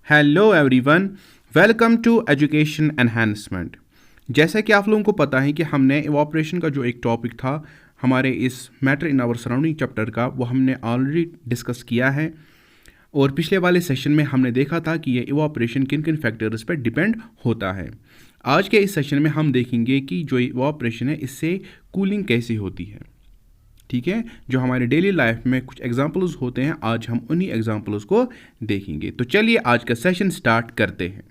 Hello everyone, welcome to education enhancement. जैसा कि आप लोगों को पता है कि हमने इवापोरेशन का जो एक टॉपिक था हमारे इस matter in our surrounding chapter का, वो हमने ऑलरेडी डिस्कस किया है। और पिछले वाले सेशन में हमने देखा था कि ये इवापोरेशन किन किन फैक्टर्स पर डिपेंड होता है। आज के इस सेशन में हम देखेंगे कि जो इवापोरेशन है इससे कूलिंग कैसे होती है। ठीक है, जो हमारे डेली लाइफ में कुछ एग्जांपल्स होते हैं, आज हम उन्हीं एग्जांपल्स को देखेंगे। तो चलिए आज का सेशन स्टार्ट करते हैं।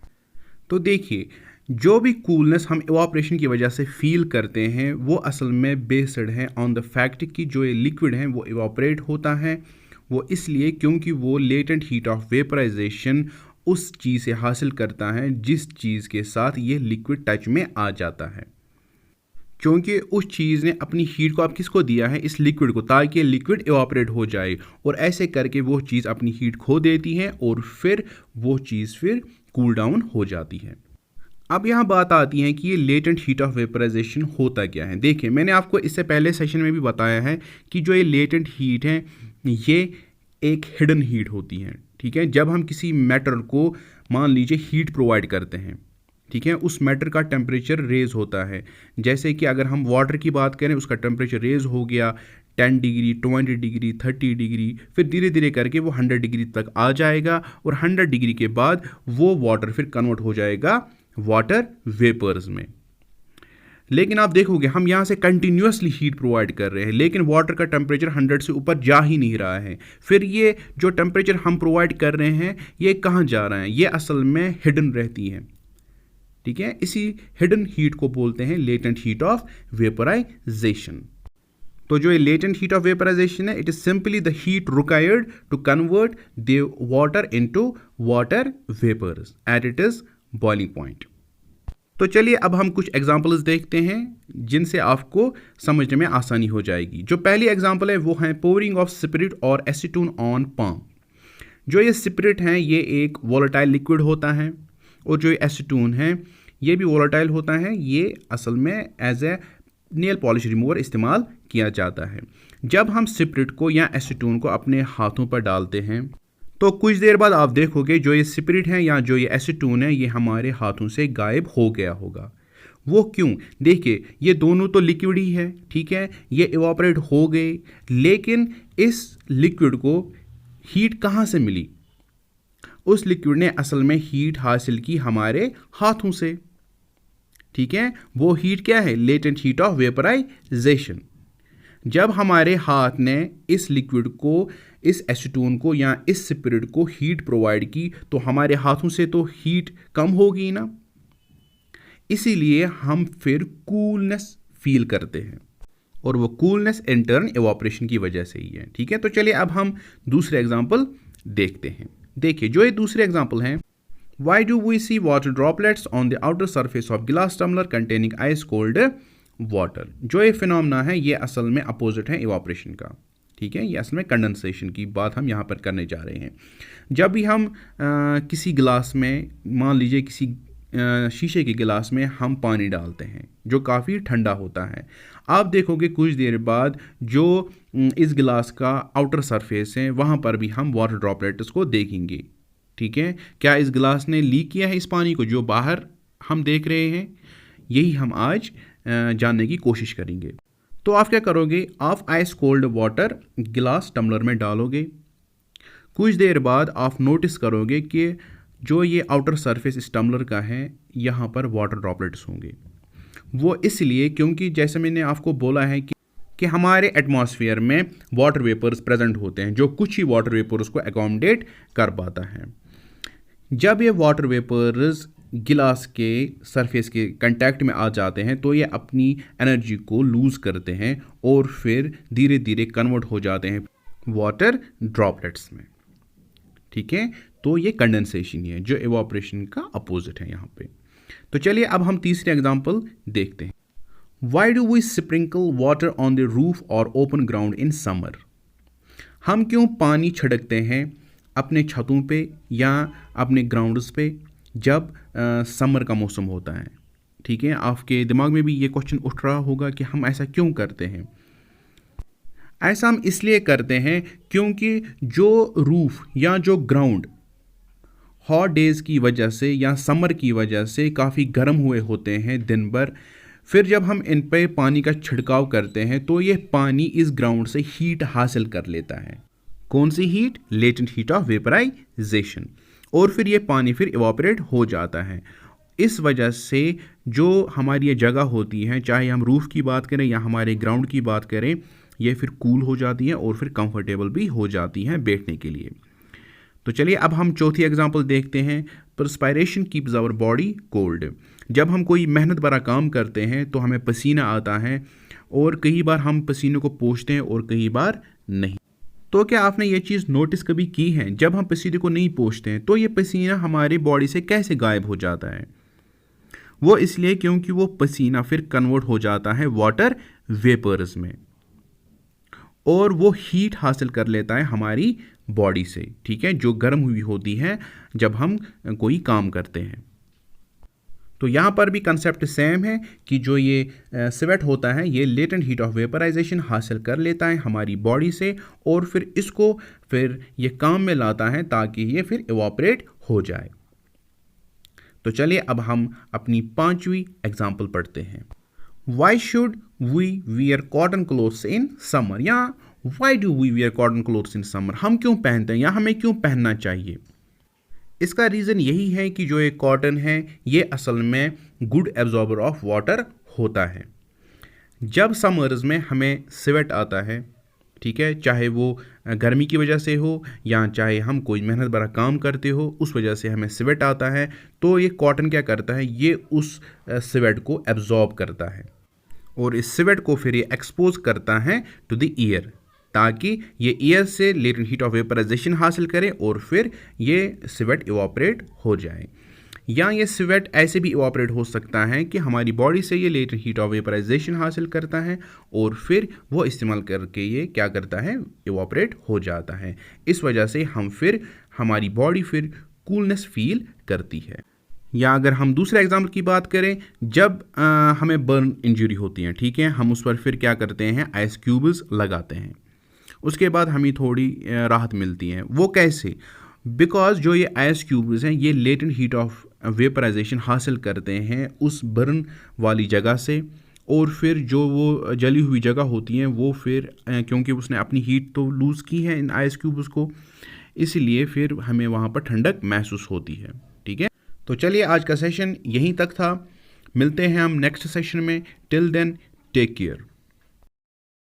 तो देखिए, जो भी कूलनेस हम इवापोरेशन की वजह से फील करते हैं वो असल में बेस्ड है ऑन द फैक्ट कि जो ये लिक्विड है वो इवापोरेट होता है। वो इसलिए क्योंकि वो लेटेंट हीट ऑफ वेपराइजेशन उस चीज़ से हासिल करता है जिस चीज़ के साथ ये लिक्विड टच में आ जाता है। क्योंकि उस चीज़ ने अपनी हीट को आप किसको दिया है, इस लिक्विड को, ताकि लिक्विड इवापोरेट हो जाए। और ऐसे करके वो चीज़ अपनी हीट खो देती है और फिर वो चीज़ फिर कूल डाउन हो जाती है। अब यहाँ बात आती है कि ये लेटेंट हीट ऑफ वेपराइजेशन होता क्या है। देखिए, मैंने आपको इससे पहले सेशन में भी बताया है कि जो ये लेटेंट हीट है ये एक हिडन हीट होती है। ठीक है, जब हम किसी मैटर को मान लीजिए हीट प्रोवाइड करते हैं, ठीक है, उस मैटर का टेम्परेचर रेज होता है। जैसे कि अगर हम वाटर की बात करें, उसका टेम्परेचर रेज हो गया 10 डिग्री, 20 डिग्री, 30 डिग्री, फिर धीरे धीरे करके वो 100 डिग्री तक आ जाएगा और 100 डिग्री के बाद वो वाटर फिर कन्वर्ट हो जाएगा वाटर वेपर्स में। लेकिन आप देखोगे हम यहाँ से कंटिन्यूसली हीट प्रोवाइड कर रहे हैं, लेकिन वाटर का टेम्परेचर 100 से ऊपर जा ही नहीं रहा है। फिर ये जो टेम्परेचर हम प्रोवाइड कर रहे हैं ये कहाँ जा रहा है, ये असल में हिडन रहती है। ठीक है, इसी हिडन हीट को बोलते हैं लेटेंट हीट ऑफ वेपराइजेशन। तो जो ये लेटेंट हीट ऑफ वेपराइजेशन है, it is simply the heat required to convert the water into water vapours at it is boiling point. तो चलिए अब हम कुछ एग्जांपल्स देखते हैं जिनसे आपको समझने में आसानी हो जाएगी। जो पहली एग्जांपल है वो है पोरिंग ऑफ स्पिरिट और एसीटोन ऑन पाम। जो ये स्पिरिट है ये एक वोलेटाइल लिक्विड होता है और जो एसीटोन है ये भी वोलेटाइल होता है। ये असल में as a nail polish remover इस्तेमाल किया जाता है। जब हम स्पिरिट को या एसीटोन को अपने हाथों पर डालते हैं तो कुछ देर बाद आप देखोगे जो ये स्पिरिट है या जो ये एसीटोन है ये हमारे हाथों से गायब हो गया होगा। वो क्यों? देखिए, ये दोनों तो लिक्विड ही है, ठीक है, ये इवापोरेट हो गए, लेकिन इस लिक्विड को हीट कहाँ से मिली? उस लिक्विड ने असल में हीट हासिल की हमारे हाथों से। ठीक है, वो हीट क्या है? Latent heat of vaporisation. जब हमारे हाथ ने इस लिक्विड को, इस एसीटोन को या इस स्पिरिट को हीट प्रोवाइड की तो हमारे हाथों से तो हीट कम होगी ना, इसीलिए हम फिर कूलनेस फील करते हैं और वो कूलनेस इन टर्न इवापोरेशन की वजह से ही है। ठीक है, तो चलिए अब हम दूसरे एग्जांपल देखते हैं। देखिए, जो ये दूसरे एग्जांपल हैं, Why do we see water droplets on the outer surface of glass tumbler containing ice cold water? जो ये फिनोमेना है ये असल में अपोजिट है इवापोरेशन का। ठीक है, ये असल में कंडेंसेशन की बात हम यहाँ पर करने जा रहे हैं। जब भी हम किसी गिलास में, मान लीजिए किसी शीशे के गिलास में हम पानी डालते हैं जो काफ़ी ठंडा होता है, आप देखोगे कुछ देर बाद जो इस गिलास का आउटर सरफेस है वहाँ पर भी हम वाटर ड्रॉपलेट्स को देखेंगे। ठीक है, क्या इस गिलास ने लीक किया है इस पानी को जो बाहर हम देख रहे हैं? यही हम आज जानने की कोशिश करेंगे। तो आप क्या करोगे? आप आइस कोल्ड वाटर गिलास टम्बलर में डालोगे। कुछ देर बाद आप नोटिस करोगे कि जो ये आउटर सरफेस इस टम्बलर का है यहाँ पर वाटर ड्रॉपलेट्स होंगे। वो इसलिए क्योंकि जैसे मैंने आपको बोला है कि हमारे एटमॉस्फेयर में वाटर वेपर्स प्रेजेंट होते हैं, जो कुछ ही वाटर वेपर्स को एकोमोडेट कर पाता है। जब ये वाटर वेपर्स गिलास के सरफेस के कांटेक्ट में आ जाते हैं तो ये अपनी एनर्जी को लूज़ करते हैं और फिर धीरे धीरे कन्वर्ट हो जाते हैं वाटर ड्रॉपलेट्स में। ठीक है, तो ये कंडेंसेशन ही है जो इवापोरेशन का अपोजिट है यहाँ पे। तो चलिए अब हम तीसरे एग्जांपल देखते हैं। Why do we sprinkle water on the roof or open ground in summer? हम क्यों पानी छिड़कते हैं अपने छतों पे या अपने ग्राउंड्स पे जब समर का मौसम होता है? ठीक है, आपके दिमाग में भी ये क्वेश्चन उठ रहा होगा कि हम ऐसा क्यों करते हैं। ऐसा हम इसलिए करते हैं क्योंकि जो रूफ या जो ग्राउंड हॉट डेज़ की वजह से या समर की वजह से काफ़ी गर्म हुए होते हैं दिन भर। फिर जब हम इन पे पानी का छिड़काव करते हैं तो ये पानी इस ग्राउंड से हीट हासिल कर लेता है। कौन सी heat? Latent heat of vaporisation. और फिर ये पानी फिर इवापोरेट हो जाता है। इस वजह से जो हमारी ये जगह होती है, चाहे हम रूफ़ की बात करें या हमारे ग्राउंड की बात करें, ये फिर कूल हो जाती हैं और फिर कंफर्टेबल भी हो जाती हैं बैठने के लिए। तो चलिए अब हम चौथी एग्जांपल देखते हैं। Perspiration keeps our body cold. जब हम कोई मेहनत भरा काम करते हैं तो हमें पसीना आता है और कई बार हम पसीने को पोंछते हैं और कई बार नहीं। तो क्या आपने ये चीज़ नोटिस कभी की है? जब हम पसीने को नहीं पोंछते हैं तो ये पसीना हमारी बॉडी से कैसे गायब हो जाता है? वो इसलिए क्योंकि वो पसीना फिर कन्वर्ट हो जाता है वाटर वेपर्स में और वो हीट हासिल कर लेता है हमारी बॉडी से, ठीक है, जो गर्म हुई होती है जब हम कोई काम करते हैं। तो यहाँ पर भी कंसेप्ट सेम है कि जो ये स्वेट होता है ये लेटेंट हीट ऑफ वेपराइजेशन हासिल कर लेता है हमारी बॉडी से और फिर इसको फिर ये काम में लाता है ताकि ये फिर इवापोरेट हो जाए। तो चलिए अब हम अपनी पांचवी एग्जाम्पल पढ़ते हैं। Why should we wear cotton clothes in summer, या why do we wear cotton clothes in summer? हम क्यों पहनते हैं या हमें क्यों पहनना चाहिए? इसका रीज़न यही है कि जो ये कॉटन है ये असल में गुड एब्जॉर्बर ऑफ वाटर होता है। जब समर्स में हमें स्वेट आता है, ठीक है, चाहे वो गर्मी की वजह से हो या चाहे हम कोई मेहनत भरा काम करते हो उस वजह से हमें स्वेट आता है, तो ये कॉटन क्या करता है, ये उस स्वेट को एब्जॉर्ब करता है और इस स्वेट को फिर ये एक्सपोज करता है टू द ईयर ताकि ये ईयर से लेटेंट हीट ऑफ वेपराइजेशन हासिल करे और फिर ये स्वेट इवापोरेट हो जाए। या ये स्वेट ऐसे भी इवापोरेट हो सकता है कि हमारी बॉडी से ये लेटेंट हीट ऑफ वेपराइजेशन हासिल करता है और फिर वो इस्तेमाल करके ये क्या करता है, इवापोरेट हो जाता है। इस वजह से हम फिर हमारी बॉडी फिर कूलनेस फील करती है। या अगर हम दूसरे एग्जाम्पल की बात करें, जब हमें बर्न इंजरी होती है, ठीक है, हम उस पर फिर क्या करते हैं, आइस क्यूब्स लगाते हैं, उसके बाद हमें थोड़ी राहत मिलती है। वो कैसे? बिकॉज जो ये आइस क्यूब्स हैं ये लेटेंट हीट ऑफ वेपराइजेशन हासिल करते हैं उस बर्न वाली जगह से और फिर जो वो जली हुई जगह होती हैं वो फिर क्योंकि उसने अपनी हीट तो लूज़ की है इन आइस क्यूब्स को, इसलिए फिर हमें वहाँ पर ठंडक महसूस होती है, ठीक है। तो चलिए आज का सेशन यहीं तक था, मिलते हैं हम नेक्स्ट सेशन में। Till then take care.